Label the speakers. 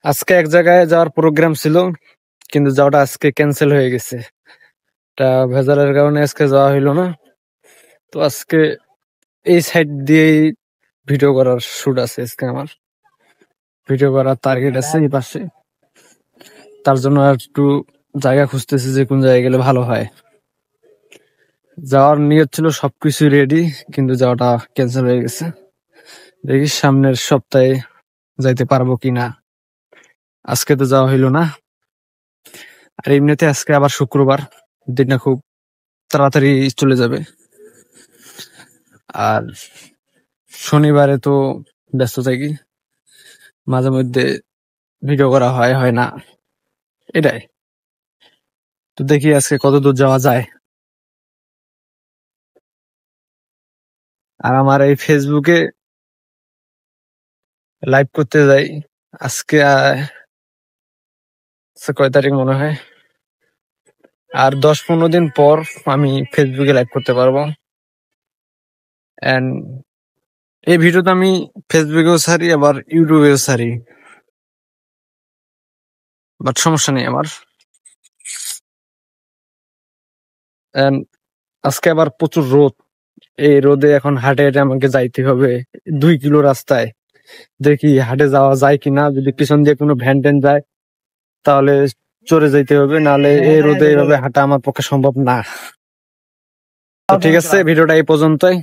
Speaker 1: আজকে এক জায়গায় যাওয়ার প্রোগ্রাম ছিল, কিন্তু যাওয়াটা আজকে ক্যান্সেল হয়ে গেছে। তা ভেজালের কারণে আজকে যাওয়া হইলো না। তো আজকে এই সাইড দিয়েই ভিডিও করার শুট আছে। আজকে আমার ভিডিও করার টার্গেট আছে এই পাশে। তার জন্য আর একটু জায়গা খুঁজতেছি যে কোন জায়গায় গেলে ভালো হয়। যাওয়ার নিয়ত ছিল, সবকিছু রেডি, কিন্তু যাওয়াটা ক্যান্সেল হয়ে গেছে। দেখি সামনের সপ্তাহে যাইতে পারবো কিনা। আজকে তো যাওয়া হইলো না। আর এমনিতে আজকে আবার শুক্রবার, দিনটা খুব তাড়াতাড়ি চলে যাবে। আর শনিবারে তো ব্যস্ত থাকি, মাঝে মধ্যে ভিডিও করা হয় হয় না, এটাই। তো দেখি আজকে কত দূর যাওয়া যায়। আর আমার এই ফেসবুকে লাইভ করতে যাই। আজকে আজকে কয় তারিখ মনে হয়, আর 10-15 দিন পর আমি ফেসবুকে লাইভ করতে পারবো। এন্ড এই ভিডিওটা আমি ফেসবুকেও ছাড়ি, আবার ইউটিউবেও ছাড়ি, বাট সমস্যা নেই আমার। And আজকে আবার প্রচুর রোদ। এই রোদে এখন হাটে হেঁটে আমাকে যাইতে হবে 2 কিলো রাস্তায়। দেখি হাটে যাওয়া যায় কিনা। যদি পিছন দিয়ে কোনো ভ্যান ট্যান যায় তাহলে চড়ে যাইতে হবে, নাহলে এই রোদে এইভাবে হাঁটা আমার পক্ষে সম্ভব না। তো ঠিক আছে, ভিডিওটা এই পর্যন্তই।